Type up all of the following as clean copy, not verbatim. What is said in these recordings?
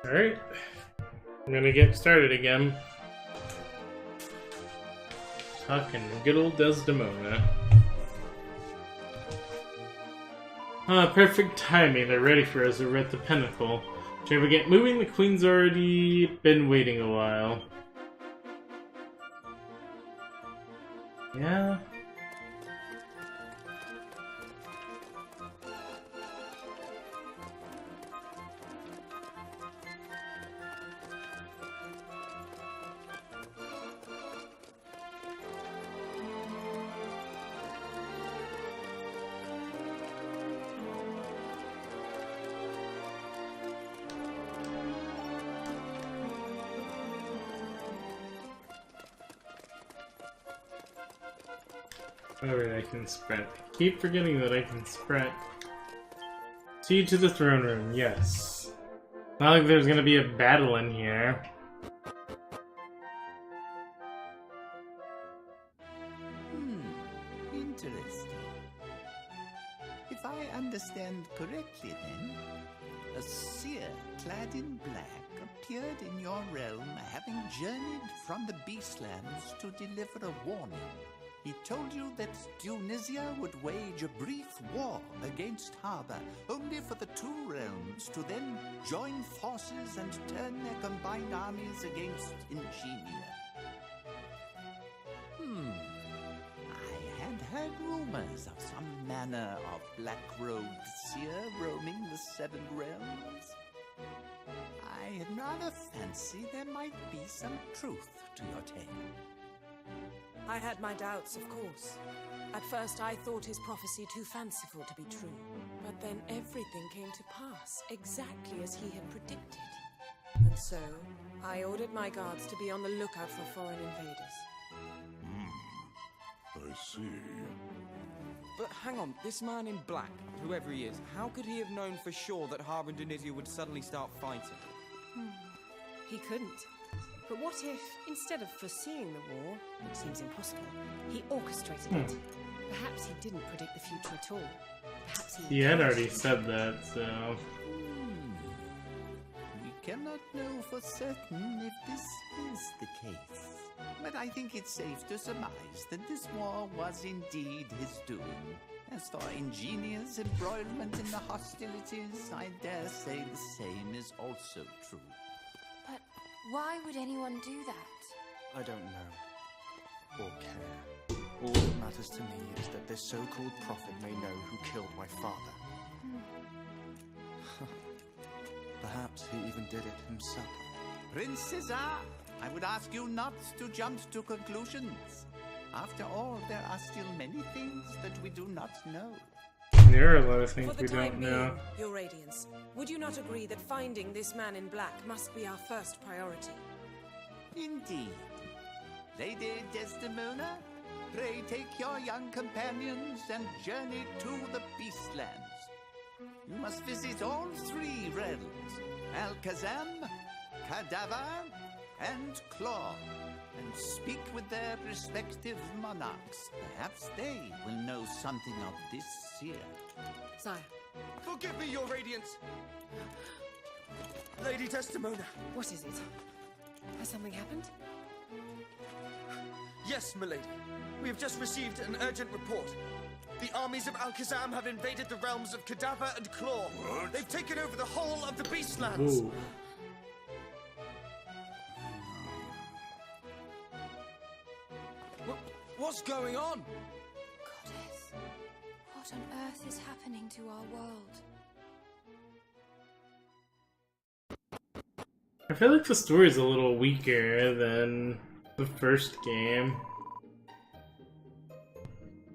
Alright. I'm gonna get started again. Talking good old Desdemona. Perfect timing. They're ready for us. We're at the pinnacle. Should we get moving? The queen's already been waiting a while. Yeah. Alright, I can sprint. Keep forgetting that I can sprint. See to the throne room, yes. Not like there's gonna be a battle in here. Interesting. If I understand correctly then, a seer clad in black appeared in your realm having journeyed from the Beastlands to deliver a warning. He told you that Tunisia would wage a brief war against Harbor, only for the two realms to then join forces and turn their combined armies against Ingenia. I had heard rumors of some manner of black-robed seer roaming the Seven Realms. I'd rather fancy there might be some truth to your tale. I had my doubts, of course. At first I thought his prophecy too fanciful to be true. But then everything came to pass, exactly as he had predicted. And so, I ordered my guards to be on the lookout for foreign invaders. I see. But hang on, this man in black, whoever he is, how could he have known for sure that Harbor and Tunisia would suddenly start fighting? He couldn't. But what if, instead of foreseeing the war, which seems impossible, he orchestrated it? Perhaps he didn't predict the future at all. Perhaps He had already said that, so... We cannot know for certain if this is the case. But I think it's safe to surmise that this war was indeed his doing. As for Ingenia's embroilment in the hostilities, I dare say the same is also true. But why would anyone do that? I don't know. Or care. All that matters to me is that this so-called prophet may know who killed my father. Perhaps he even did it himself. Prince Caesar, I would ask you not to jump to conclusions. After all, there are still many things that we do not know. There are a lot of things For the we time don't being, know. Your Radiance, would you not agree that finding this man in black must be our first priority? Indeed. Lady Desdemona, pray take your young companions and journey to the Beastlands. You must visit all three realms, Alakazam, Cadaver, and Claw, and speak with their respective monarchs. Perhaps they will know something of this seer. Sire. Forgive me, Your Radiance! Lady Desdemona! What is it? Has something happened? Yes, milady. We have just received an urgent report. The armies of Alakazam have invaded the realms of Cadaver and Claw. What? They've taken over the whole of the Beastlands. Ooh. What's going on? Goddess, what on earth is happening to our world? I feel like the story's a little weaker than the first game.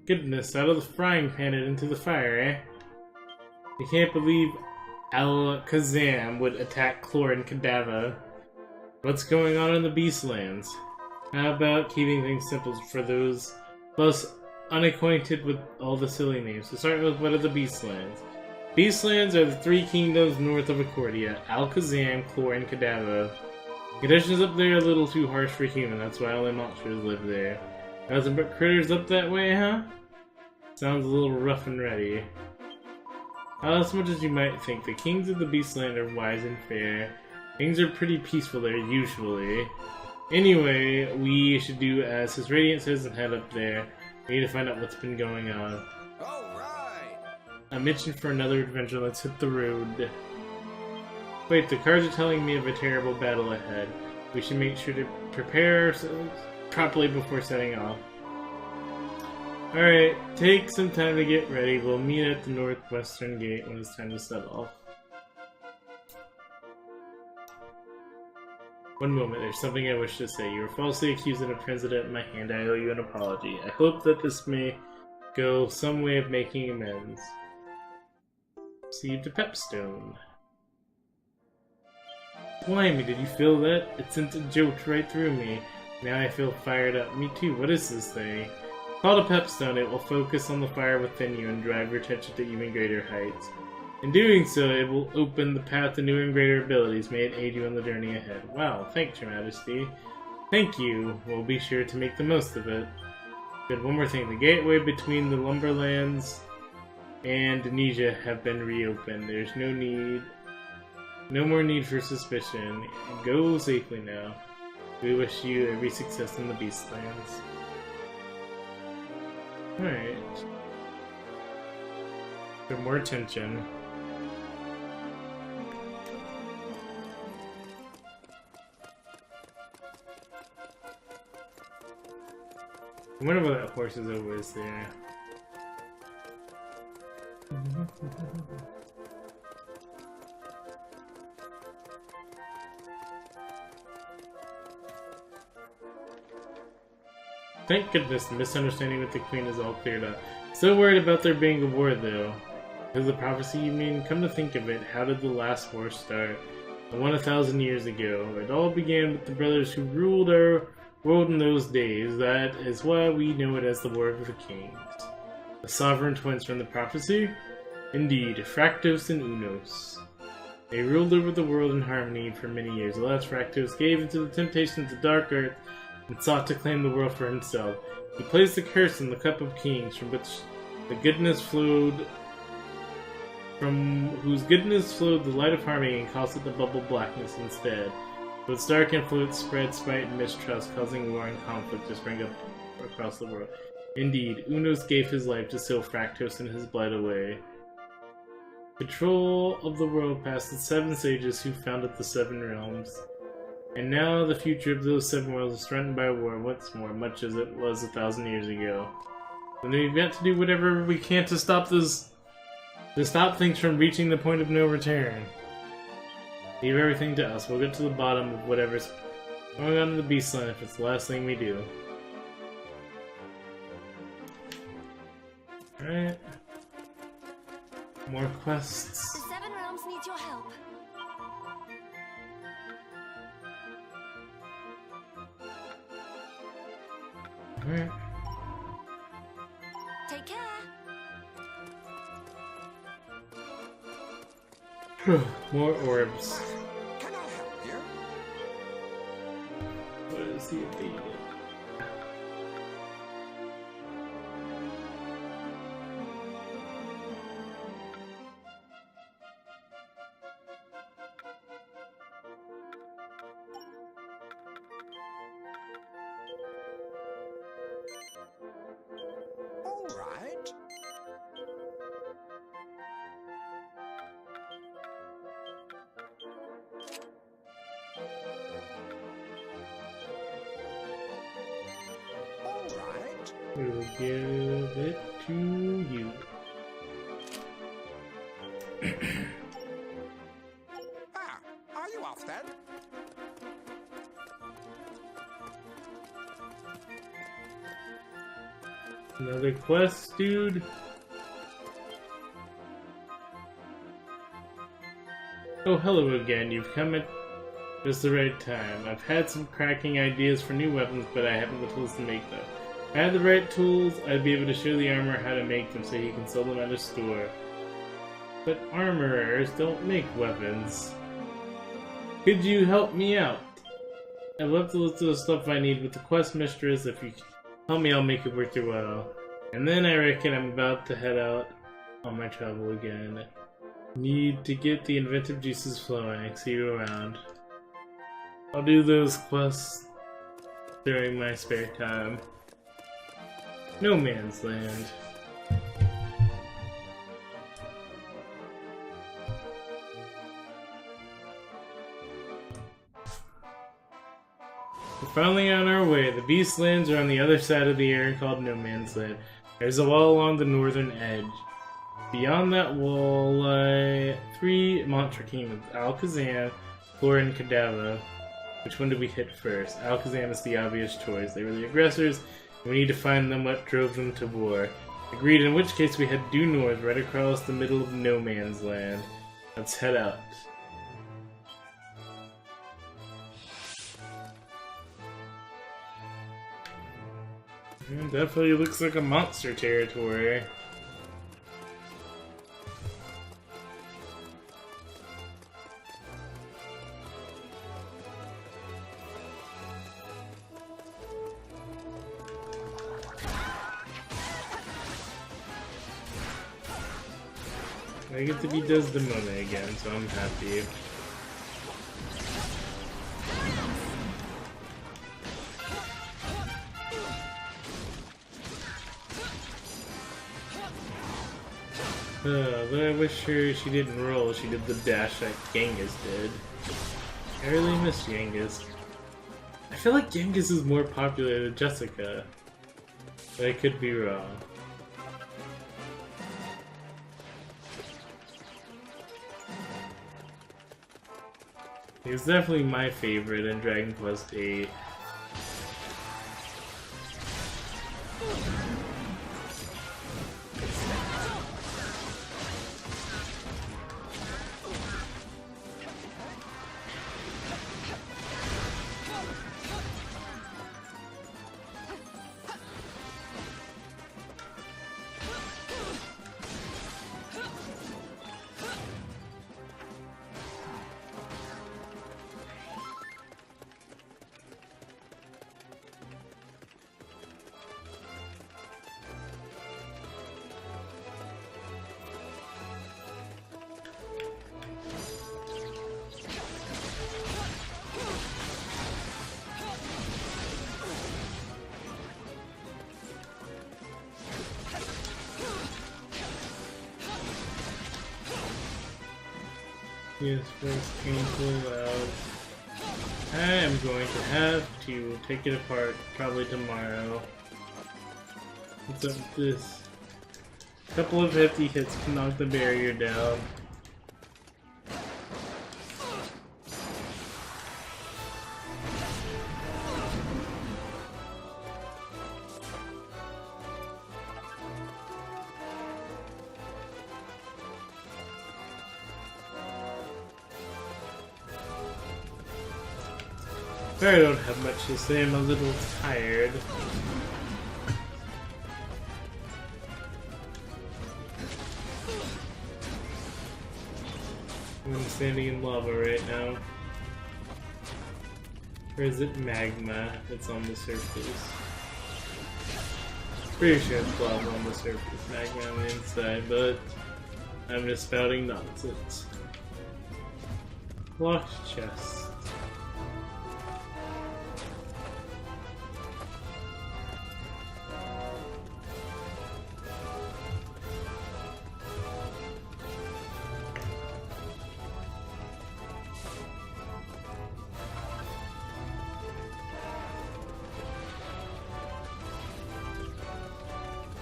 Goodness, out of the frying pan and into the fire, eh? I can't believe Alakazam would attack Chlor and Cadaver. What's going on in the Beastlands? How about keeping things simple for those of us unacquainted with all the silly names? To start with, what are the Beastlands? Beastlands are the three kingdoms north of Accordia: Alakazam, Chlor, and Cadaver. Conditions up there are a little too harsh for human, that's why only monsters live there. Nothing but critters up that way, huh? Sounds a little rough and ready. Not as much as you might think. The kings of the Beastland are wise and fair. Things are pretty peaceful there, usually. Anyway, we should do as His Radiance says and head up there. We need to find out what's been going on. Alright! A mission for another adventure. Let's hit the road. Wait, the cards are telling me of a terrible battle ahead. We should make sure to prepare ourselves properly before setting off. Alright, take some time to get ready. We'll meet at the northwestern gate when it's time to set off. One moment, there's something I wish to say. You were falsely accused of a president in my hand. I owe you an apology. I hope that this may go some way of making amends. Received a pepstone. Blimey, did you feel that? It sent a jolt right through me. Now I feel fired up. Me too. What is this thing? Called a pepstone. It will focus on the fire within you and drive your attention to even greater heights. In doing so, it will open the path to new and greater abilities. May it aid you on the journey ahead. Wow, thanks, Your Majesty. Thank you. We'll be sure to make the most of it. Good, one more thing. The gateway between the Lumberlands and Denesia have been reopened. There's no more need for suspicion. Go safely now. We wish you every success in the Beastlands. Alright. For more attention. I wonder what that horse is always there. Thank goodness the misunderstanding with the Queen is all cleared up. Still worried about there being a war, though. Is the prophecy you mean? Come to think of it, how did the last war start? The one 1,000 years ago. It all began with the brothers who ruled our world in those days. That is why we know it as the War of the Kings. The sovereign twins from the prophecy? Indeed, Fractos and Unos. They ruled over the world in harmony for many years. The last Fractos gave into the temptation of the Dark Earth and sought to claim the world for himself. He placed the curse in the Cup of Kings, from which the goodness flowed, from whose goodness flowed the light of harmony, and caused it the bubble blackness instead. With its dark influence spread spite and mistrust, causing war and conflict to spring up across the world. Indeed, Unos gave his life to seal Fractos and his blood away. Control of the world passed the 7 sages who founded the 7 realms. And now the future of those 7 worlds is threatened by war once more, much as it was 1,000 years ago. And we've got to do whatever we can to stop this, to stop things from reaching the point of no return. Leave everything to us. We'll get to the bottom of whatever's going on in the Beastland if it's the last thing we do. Alright. More quests. The 7 realms need your help. Alright. Take care. More orbs. Can I help you? What is he evaded? All right. All right. We will give it to you. Ah, are you off then? Another quest, dude. Oh, hello again. You've come at just the right time. I've had some cracking ideas for new weapons, but I haven't the tools to make them. If I had the right tools, I'd be able to show the armorer how to make them so he can sell them at a store. But armorers don't make weapons. Could you help me out? I've left a list of the stuff I need with the quest mistress. If you help me, I'll make it worth your while. And then I reckon I'm about to head out on my travel again. Need to get the inventive juices flowing. See you around. I'll do those quests during my spare time. No Man's Land. We're finally on our way. The Beastlands are on the other side of the area called No Man's Land. There's a wall along the northern edge. Beyond that wall lie 3 monster kingdoms, Alakazam, Clore, and Kadava. Which one did we hit first? Alakazam is the obvious choice. They were the aggressors, and we need to find them what drove them to war. Agreed, in which case we head due north, right across the middle of No Man's Land. Let's head out. Definitely looks like a monster territory. I get to be Desdemona again, so I'm happy. But I wish she didn't roll. She did the dash that Genghis did. I really miss Genghis. I feel like Genghis is more popular than Jessica. But I could be wrong. He was definitely my favorite in Dragon Quest VIII. Yes, first painful loud. I am going to have to take it apart probably tomorrow. What's up with this? A couple of hefty hits can knock the barrier down. I don't have much to say, I'm a little tired. I'm standing in lava right now. Or is it magma that's on the surface? Pretty sure it's lava on the surface, magma on the inside, but I'm just spouting nonsense. Locked chest.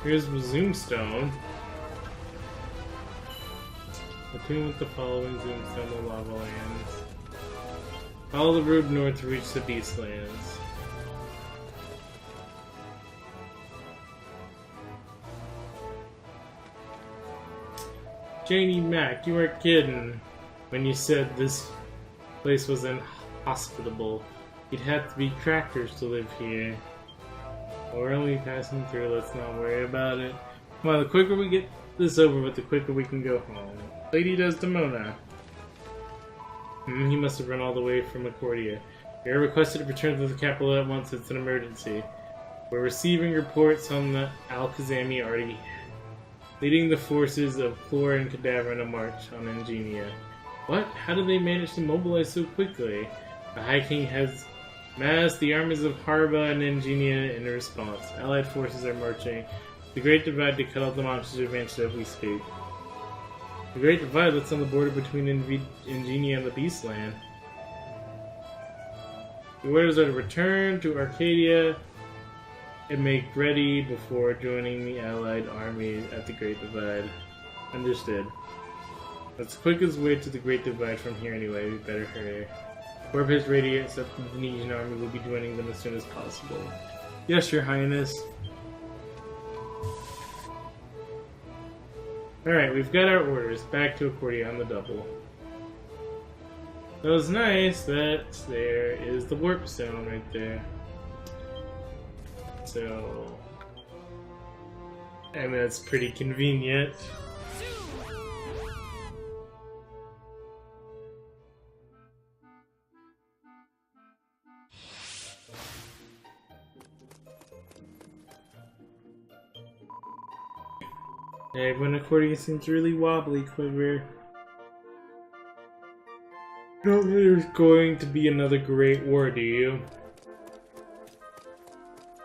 Here's the Zoomstone. Attune with the following Zoomstone to Lava Lands. Follow the road north to reach the Beastlands. Janie Mac, you weren't kidding when you said this place was inhospitable. You'd have to be crackers to live here. We're only passing through, let's not worry about it. Well, the quicker we get this over with, the quicker we can go home. Lady Desdemona. He must have run all the way from Accordia. We are requested to return to the capital at once, it's an emergency. We're receiving reports on the Alakazam leading the forces of Chlor and Cadaver in a march on Ingenia. What? How did they manage to mobilize so quickly? The High King has massed the armies of Harba and Ingenia in response. Allied forces are marching the Great Divide to cut off the monsters who advance as we speak. The Great Divide that's on the border between Ingenia and the Beastland. The orders are to return to Arcadia and make ready before joining the Allied army at the Great Divide. Understood. That's the quickest way to the Great Divide from here anyway, we better hurry. Corpus Radiance of the Venetian army will be joining them as soon as possible. Yes, Your Highness. Alright, we've got our orders. Back to Accordia on the double. It was nice that there is the warp stone right there. So, I mean, that's pretty convenient. Everyone Accordia seems really wobbly, Quiver. You don't think there's going to be another Great War, do you?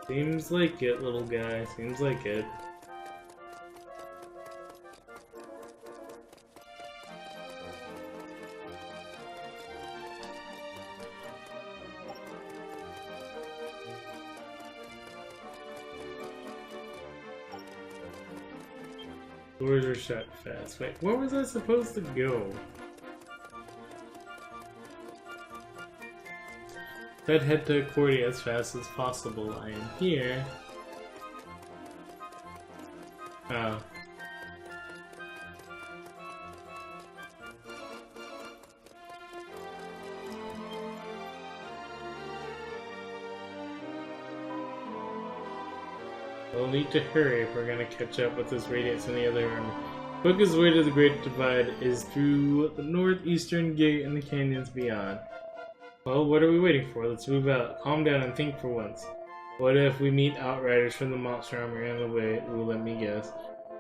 Seems like it, little guy. Seems like it. Doors are shut fast. Wait, where was I supposed to go? I'd head to Accordia as fast as possible. I am here. Oh. We'll need to hurry if we're gonna catch up with this Radiance and the other army. Quickest way to the Great Divide is through the northeastern gate and the canyons beyond. Well, what are we waiting for? Let's move out. Calm down and think for once. What if we meet outriders from the monster army on the way? Ooh, let me guess.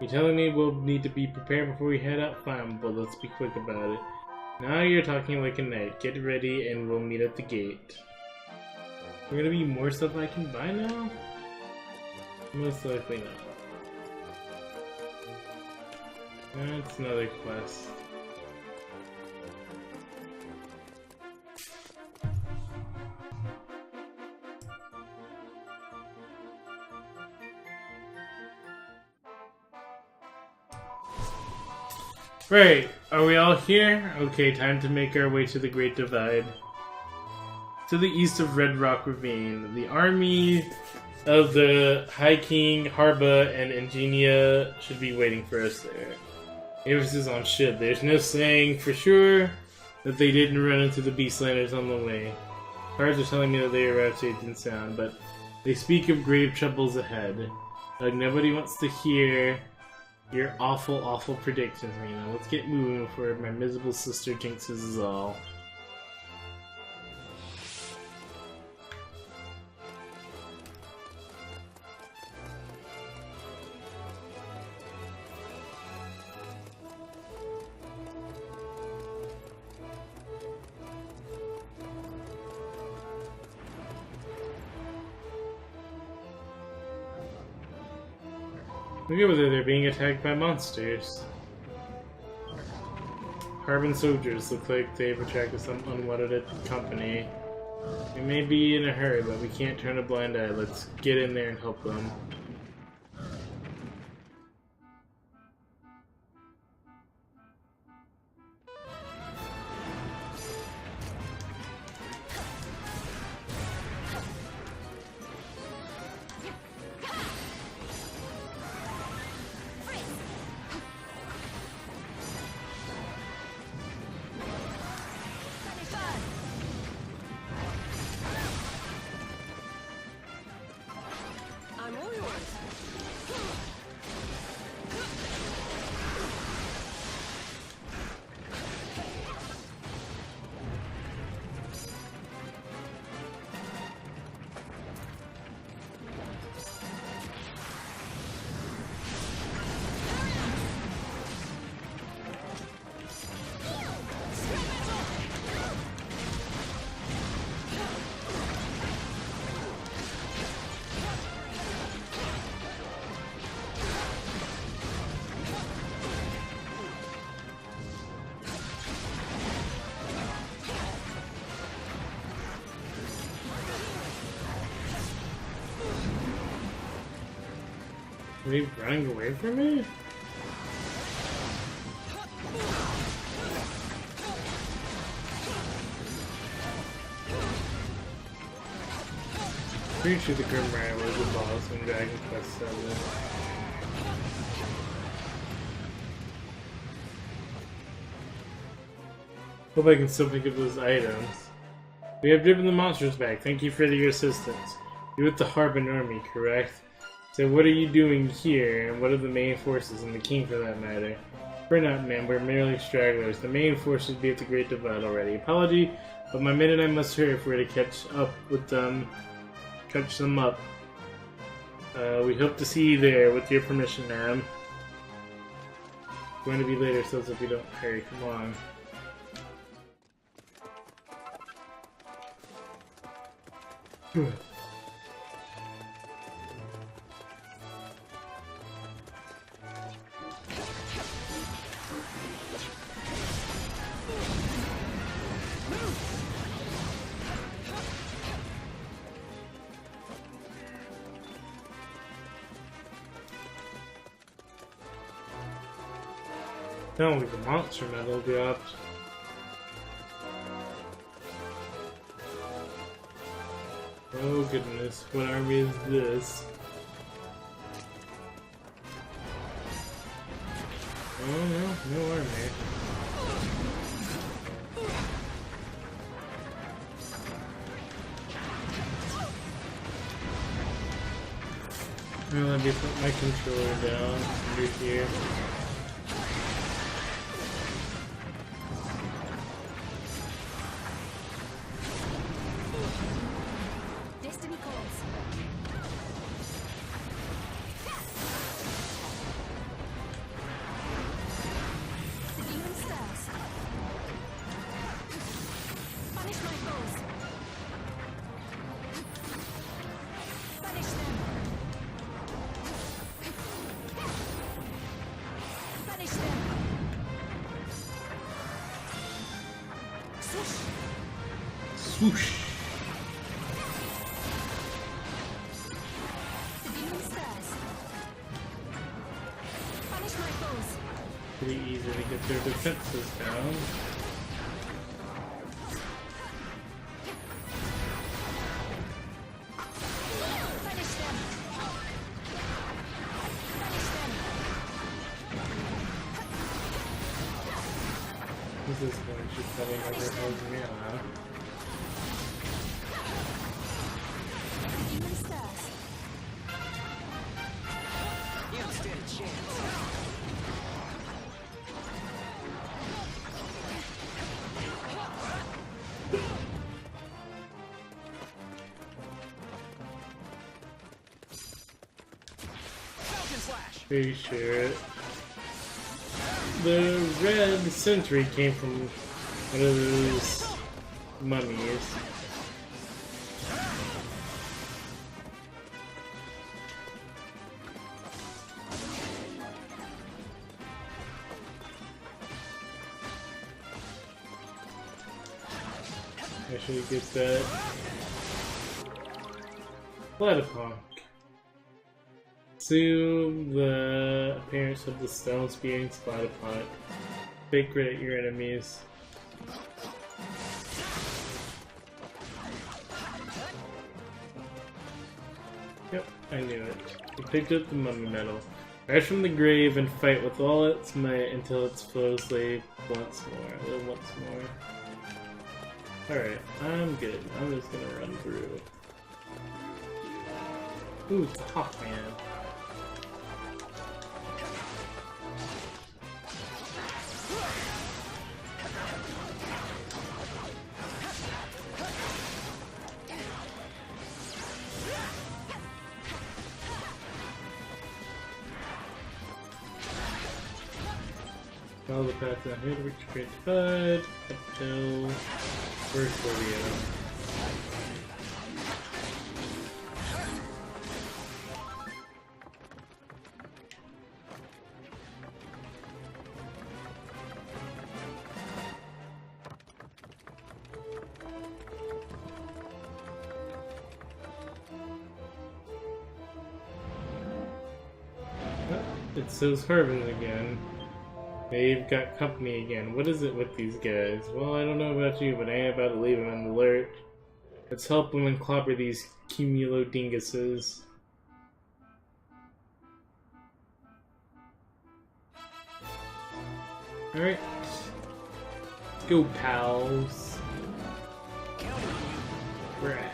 You're telling me we'll need to be prepared before we head out? Fine, but let's be quick about it. Now you're talking like a knight. Get ready and we'll meet at the gate. There gonna be more stuff I can buy now? Most likely not. That's another quest. Right, are we all here? Okay, time to make our way to the Great Divide. To the east of Red Rock Ravine, the army of the High King, Harba, and Ingenia should be waiting for us there. Emphasis on should. There's no saying for sure that they didn't run into the Beastlanders on the way. Cards are telling me that they arrived safe and sound, but they speak of grave troubles ahead. Like nobody wants to hear your awful, awful predictions, Rena. Let's get moving before my miserable sister jinxes us all. Look over there, they're being attacked by monsters. Carbon soldiers look like they've attracted some unwanted company. We may be in a hurry, but we can't turn a blind eye. Let's get in there and help them. I'm all yours. Are they running away from me? Pretty sure the Grim Rider was the boss in Dragon Quest VII. Hope I can still pick up those items. We have driven the monsters back. Thank you for your assistance. You're with the Harbin army, correct? So what are you doing here, and what are the main forces, and the king for that matter? We're not men, we're merely stragglers. The main forces be at the Great Divide already. Apology, but my men and I must hurry if we're to catch up with them. Catch them up. We hope to see you there, with your permission, ma'am. It's going to be later, so if we don't hurry. Come on. Not only the monster medal dropped. Oh goodness, what army is this? Oh no, no army. Well, let me put my controller down under here. Swoosh! Pretty easy to get their defenses down. This is going to probably never hold me out. Pretty sure the red sentry came from one of those mummies. I should get that Platypunk. Assume the appearance of the stone spearing Platypunk. Big grit at your enemies. Yep, I knew it. You picked up the mummy medal. Rise from the grave and fight with all its might until its foes live once more. Alright, I'm good. I'm just gonna run through. Ooh, it's a Hawkman. Follow the path down here to reach Great Divide, up till Vertoria. It's those Harbins again. They've got company again. What is it with these guys? Well, I don't know about you, but I ain't about to leave them in the lurch. Let's help them and clobber these cumulodinguses. Alright. Let's go, pals. Ragnar.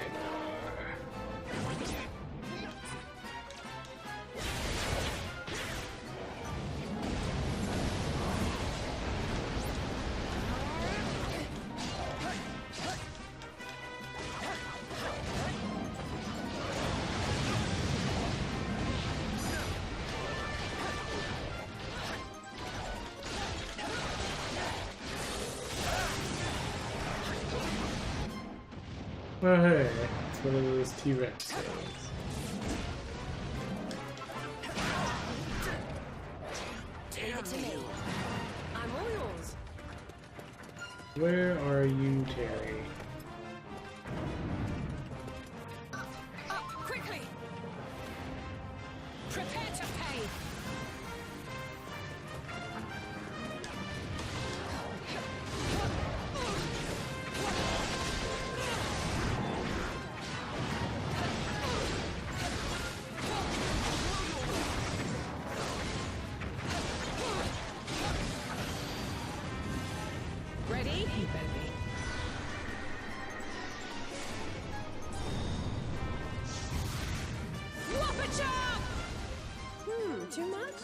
Oh hey, it's one of those T-Rex things. Leave it to me. I'm all yours. Where are you, Terry? Up, quickly! Prepare to pay! Ready? Hey, baby. Whopper-chop! Too much?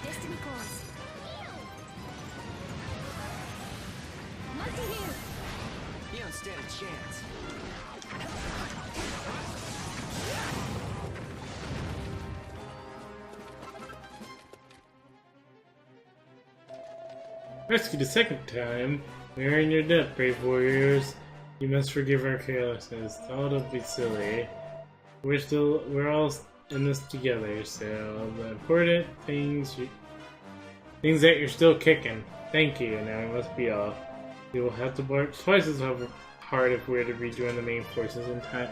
Destiny calls. Mighty here. You don't stand a chance. Rescued a second time. We are in your debt, brave warriors. You must forgive our carelessness. Oh, don't be silly. We're all in this together, so the important things that you're still kicking. Thank you, now we must be off. We will have to work twice as hard if we're to rejoin the main forces in time.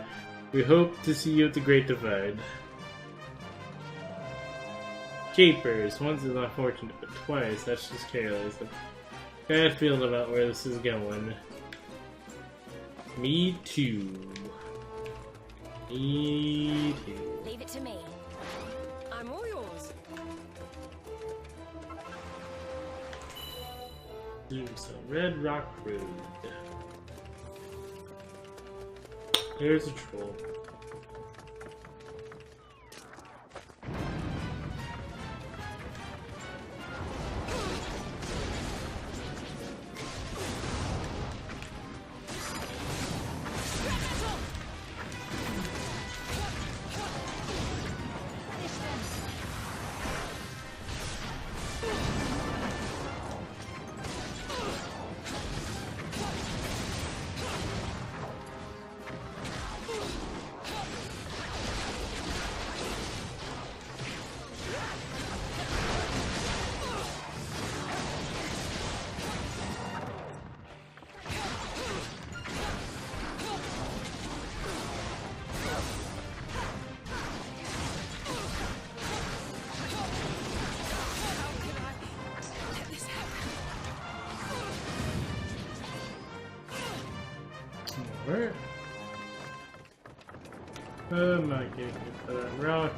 We hope to see you at the Great Divide. Capers, once is unfortunate, but twice, that's just careless. Bad feeling about where this is going. Me too. Me too. Leave it to me. I'm all yours. So Red Rock Road. There's a troll. Where? I'm not getting it for that rock.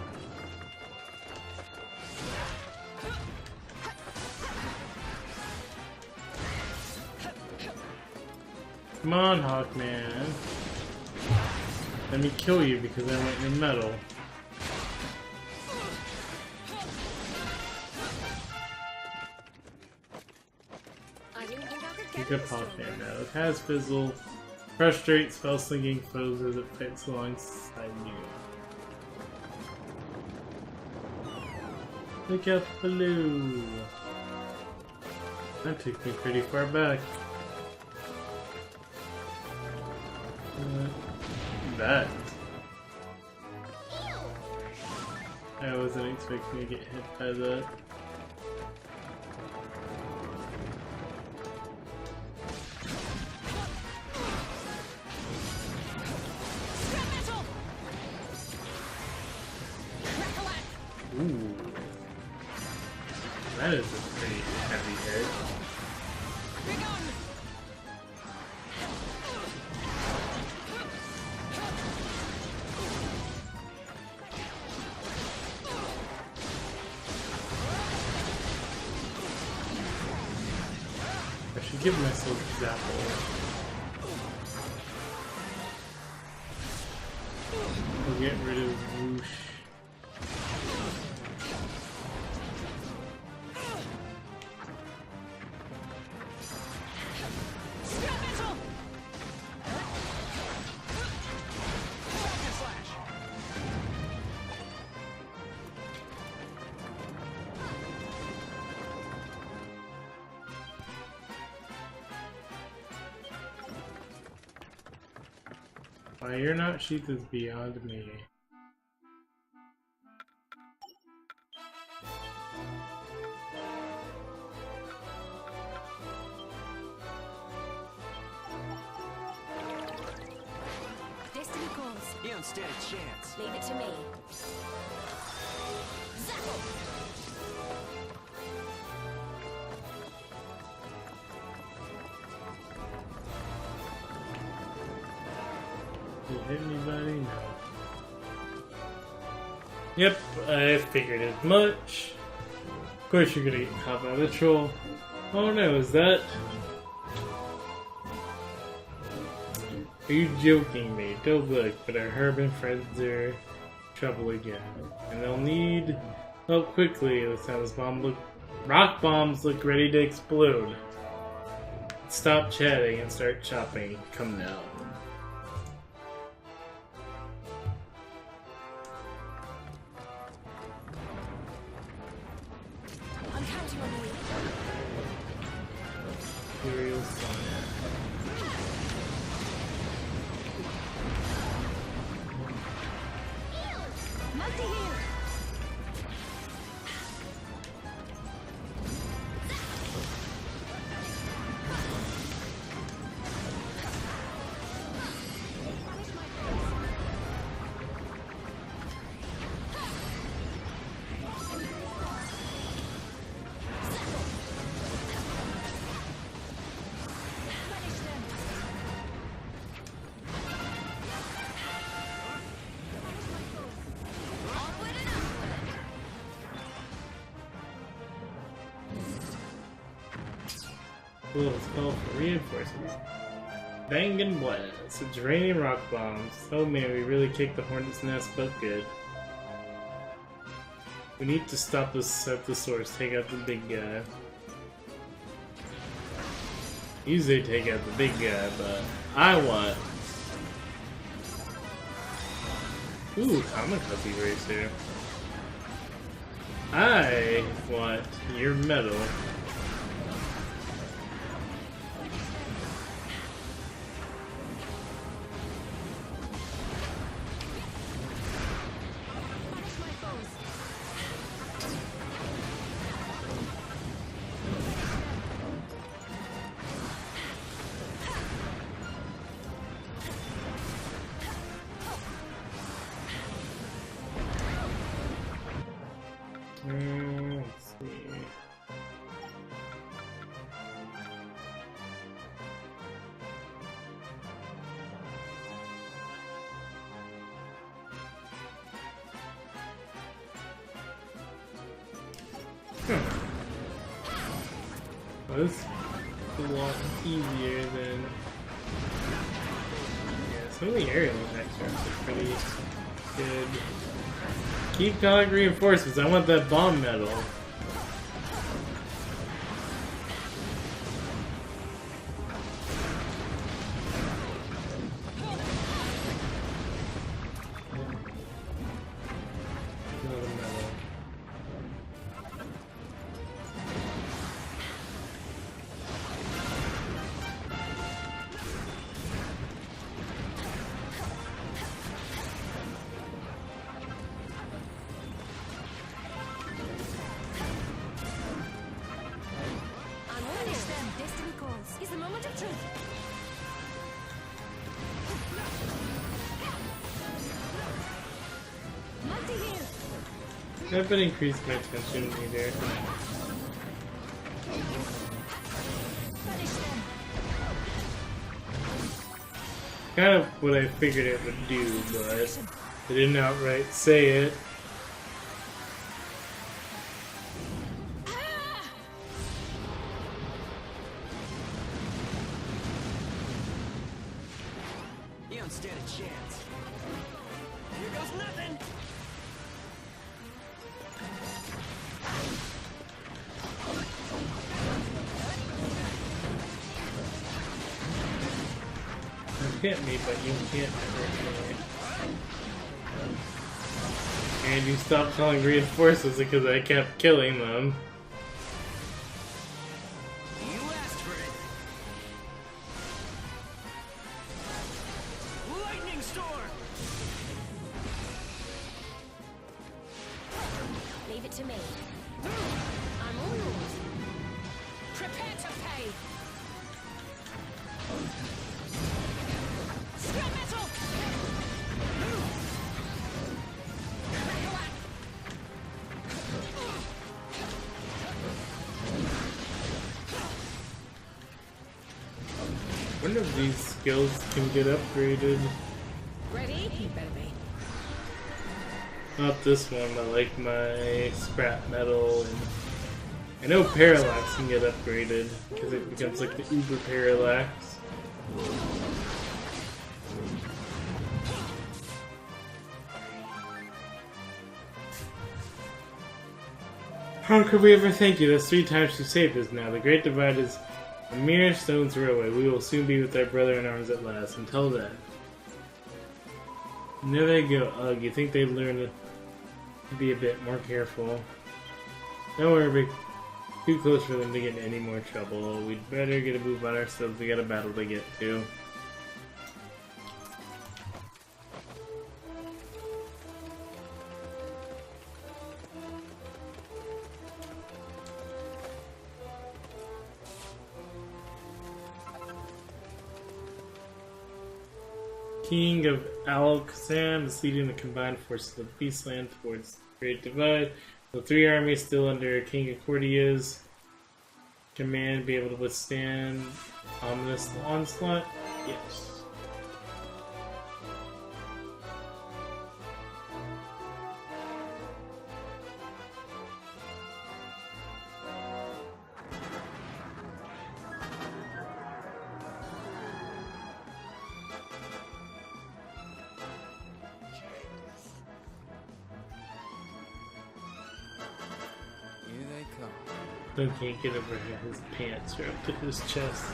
Come on, Hawkman. Let me kill you because I want your medal. Pick up offhand now. It has fizzle. Frustrate spell slinging foes as it fights alongside you. Pick up Baloo. That took me pretty far back. That. I wasn't expecting to get hit by that. Ooh. That is a pretty heavy hit. I should give myself Zapple. We'll get rid of Whoosh. Why you're not Sheath is beyond me. Destiny calls. You don't stand a chance. Leave it to me. Did anybody know? Yep, I figured as much. Of course you're gonna get caught by the troll. Oh no, is that... Are you joking me? Don't look, but our Herb and friends are in trouble again. And they'll need help quickly. Let's have this rock bombs look ready to explode. Stop chatting and start chopping. Come now. I'm counting on you. Imperial Sun. Multi-heal. Cool, let's call for reinforcements. Bang and blast. It's raining rock bombs. Oh man, we really kicked the hornet's nest, but good. We need to stop this at the source, take out the big guy. Usually take out the big guy, but I want... Ooh, Kamikaze Racer. I want your medal. Let's see. Well, this is a lot easier than... Yeah, some of the aerial attacks are actually pretty good. Keep calling reinforcements, I want that bomb medal. Moment of truth. Mighty here. I haven't increased my tension either. Finish them. Kind of what I figured it would do, but they didn't outright say it. You don't stand a chance. Here goes nothing! You hit me, but you can't hurt me. And you stopped calling reinforcements because I kept killing them. You asked for it! Lightning storm! Leave it to me. I'm all yours. Prepare to pay. Scrap metal! I wonder if these skills can get upgraded. Ready? You better be. Not this one, but like my scrap metal and I know parallax can get upgraded because it becomes like the uber parallax. How could we ever thank you? That's 3 times you saved us now. The Great Divide is a mere stone's throw away. We will soon be with our brother in arms at last. Until then. And there they go. Ugh, you think they'd learn to be a bit more careful. Don't worry, we're too close for them to get in any more trouble. We'd better get a move on ourselves. We got a battle to get to. King of Al-Khazam is leading the combined forces of Beastland towards the Great Divide. The 3 armies still under King Accordia's command be able to withstand ominous onslaught? Yes. Here they come. Doug can't get over here. His pants are up to his chest.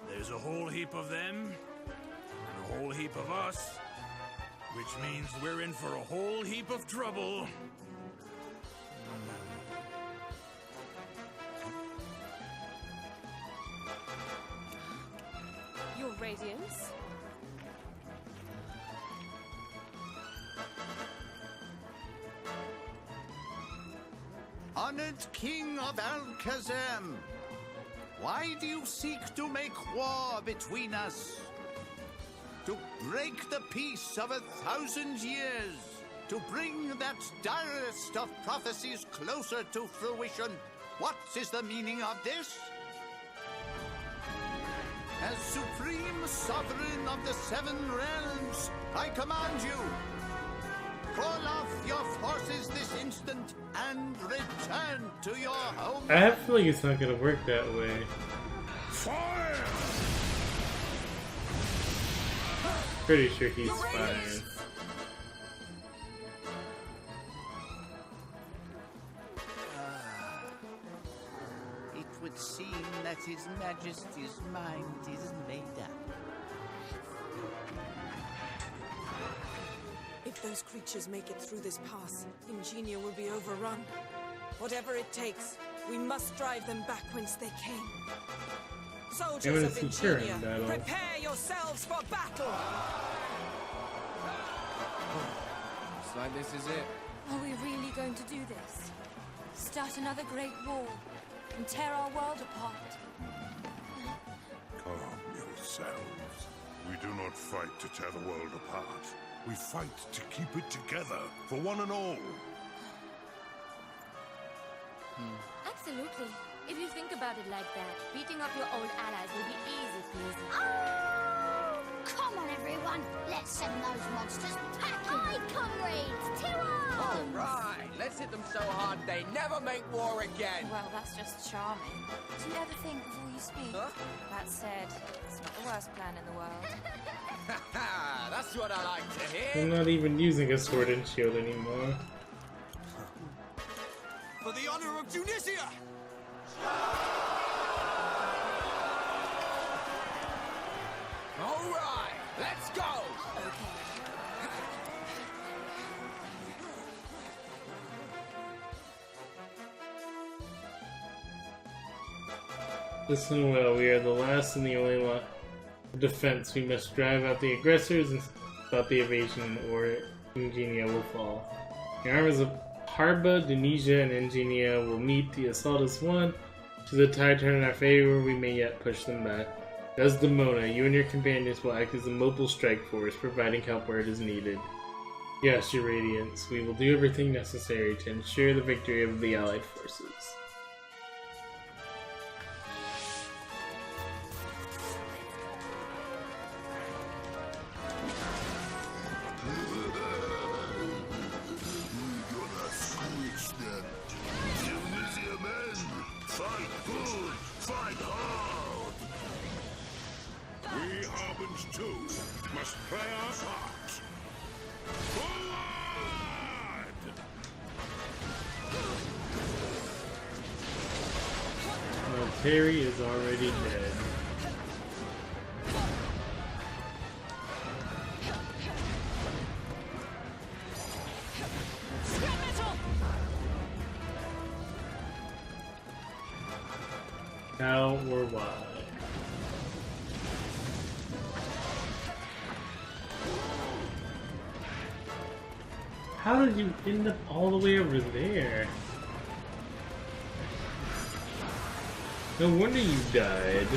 There's a whole heap of them, and a whole heap of us, which means we're in for a whole heap of trouble. Your radiance? Honored King of Al-Khazam, why do you seek to make war between us? To break the peace of 1,000 years, to bring that direst of prophecies closer to fruition. What is the meaning of this? As supreme sovereign of the 7 realms, I command you, call off your forces this instant and return to your home. I have a feeling it's not going to work that way. Fire! Pretty sure he's fine. It would seem that His Majesty's mind is made up. If those creatures make it through this pass, Ingenia will be overrun. Whatever it takes, we must drive them back whence they came. Soldiers of see her in Ingenia, battle. prepare yourselves for battle! Looks like this is it. Are we really going to do this? Start another great war and tear our world apart. Calm yourselves. We do not fight to tear the world apart. We fight to keep it together for one and all. Absolutely. If you think about it like that, beating up your old allies will be easy peasy. Oh! Come on, everyone. Let's send those monsters packing. Aye, comrades. To arms! All right, let's hit them so hard they never make war again. Well, that's just charming. Do you ever think before you speak? Huh? That said, it's not the worst plan in the world. Haha, that's what I like to I'm hear. not even using a sword and shield anymore. For the honor of Tunisia! All right, let's go! Listen well, we are the last and the only defense. We must drive out the aggressors and stop the invasion, or Ingenia will fall. The armies of Harba, Tunisia, and Ingenia will meet. The assault is won. Should the tide turn in our favor, we may yet push them back. Desdemona, you and your companions will act as a mobile strike force, providing help where it is needed. Yes, your Radiance, we will do everything necessary to ensure the victory of the Allied forces. We Harbins too must play our part. Forward! Well, Terry is already dead. How or why? How did you end up all the way over there? No wonder you died.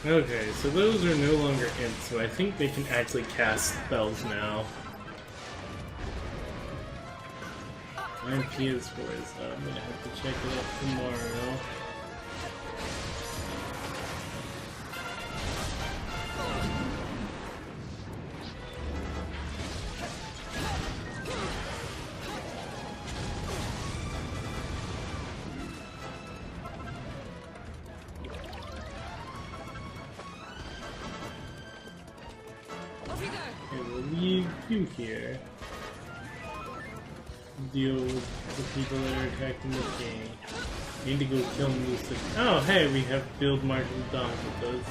Okay, so those are no longer imps, so I think they can actually cast spells now. My PS4 is up. I'm gonna have to check it out tomorrow. Off you go! Okay, we'll leave you here. Deal with the people that are attacking the king. Need to go kill Musa. Oh, hey, we have Field Marshal Don with us.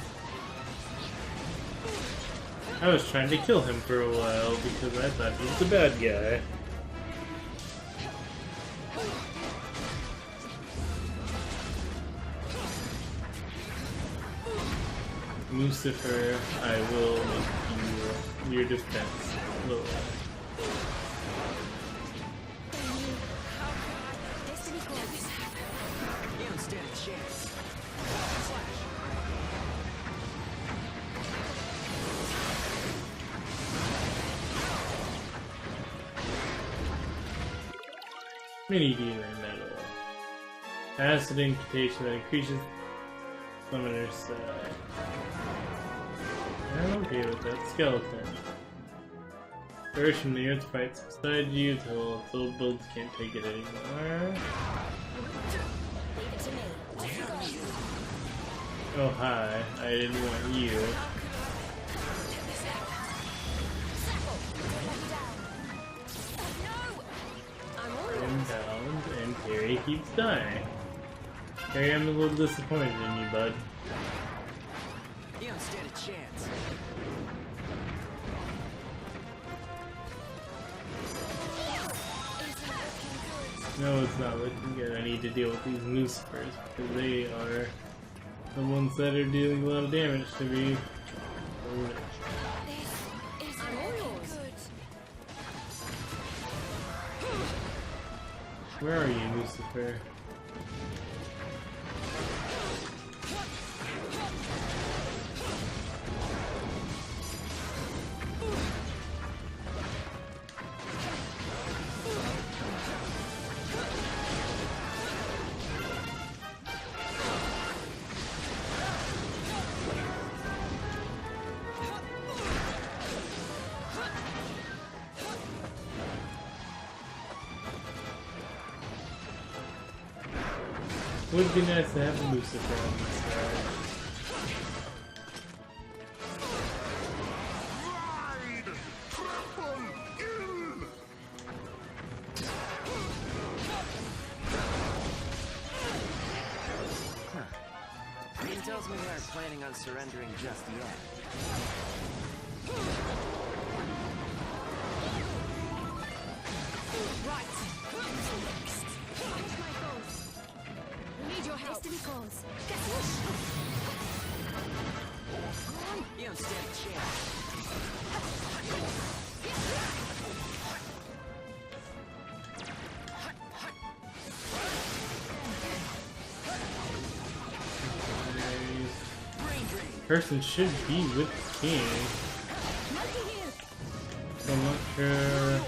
I was trying to kill him for a while because I thought he was the bad guy. Lucifer, I will make you your defense lower. You don't stand a chance. Mini Demon Metal. Acid incantation that increases summoner's side. I'm okay with that. Skeleton. First from the earth fights beside you till its old builds can't take it anymore. Leave it to me. Off you go. Oh hi, I didn't want you. I'm down, and Terry keeps dying. Terry, I'm a little disappointed in you, bud. You don't stand a chance. No, it's not looking good. I need to deal with these Lucifers because they are the ones that are dealing a lot of damage to me. Where are you, Lucifer? Would be nice to have Lucifer on this side. It tells me they aren't planning on surrendering just yet. Right. We need your help. Destiny calls. You don't stand a chance. Person should be with the king. So I'm not sure.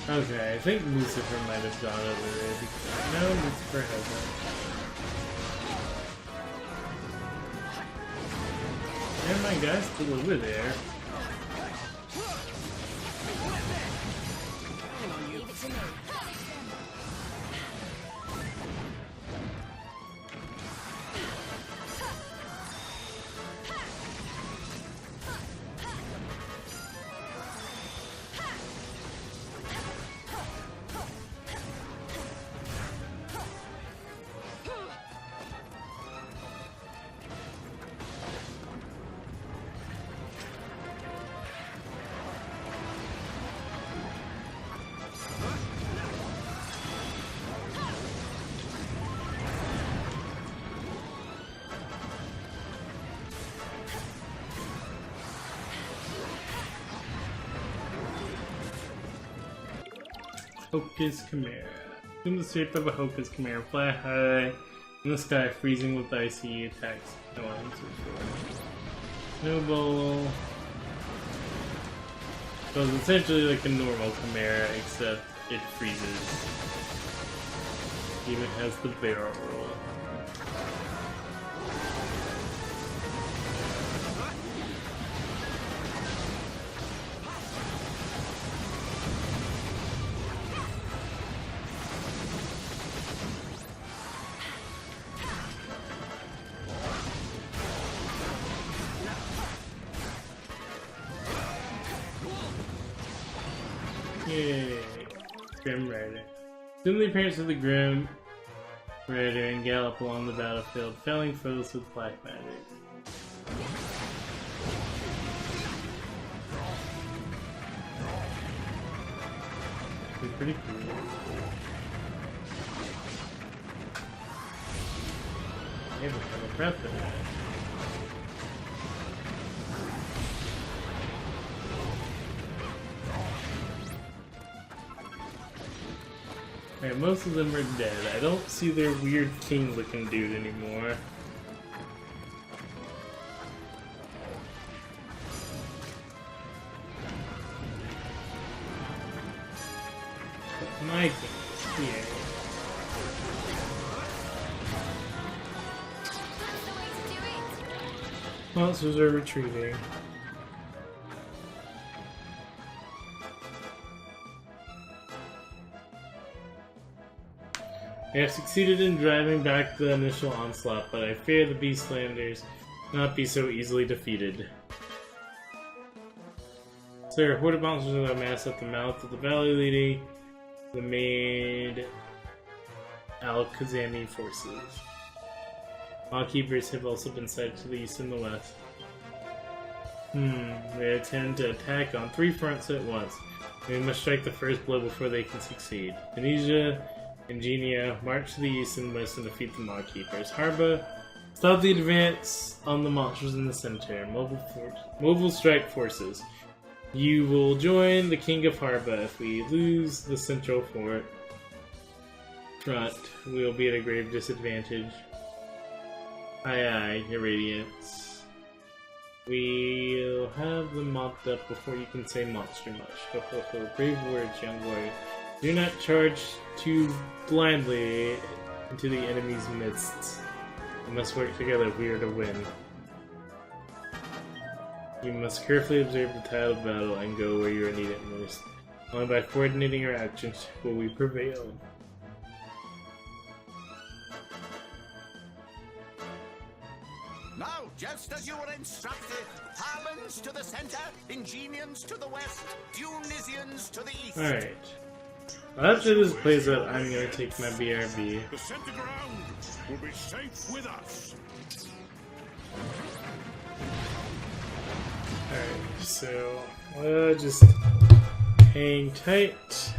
Okay, I think Lucifer might have gone over there. No, Lucifer hasn't. And my guy's still over there. Leave it to me. Hocus Chimera. Assume the shape of a Hocus Chimera. Fly high in the sky, freezing with icy attacks. No answer for Snowball. So it's essentially like a normal Chimera, except it freezes. Even has the barrel roll. Yay! Grim Rider. Assume the appearance of the Grim Rider and gallop along the battlefield, felling foes with black magic. It's pretty cool. I have a breath of that. Alright, most of them are dead. I don't see their weird king looking dude anymore. But my king is here. That's the way to do it. Monsters are retreating. They have succeeded in driving back the initial onslaught, but I fear the Beastlanders not be so easily defeated. Sir, horde of monsters are amassed at the mouth of the valley leading the main Al-Khazami forces. Mawkeepers have also been sighted to the east and the west. They intend to attack on 3 fronts at once. We must strike the first blow before they can succeed. Tunisia and Genia march to the east and west and defeat the Mawkeepers. Harba, stop the advance on the monsters in the center. Mobile strike forces. You will join the King of Harba if we lose the central fort. front, we will be at a grave disadvantage. Aye aye, your radiance. We'll have them mopped up before you can say monster much. Ho ho ho, brave words, young warrior. Do not charge too blindly into the enemy's midst. We must work together if we are to win. You must carefully observe the tide of battle and go where you are needed most. Only by coordinating our actions will we prevail. Now, just as you were instructed, Harmons to the center, Ingenians to the west, Dunisians to the east. Alright. After this plays out, I'm gonna take my BRB. The center ground will be safe with us. Alright, so just hang tight.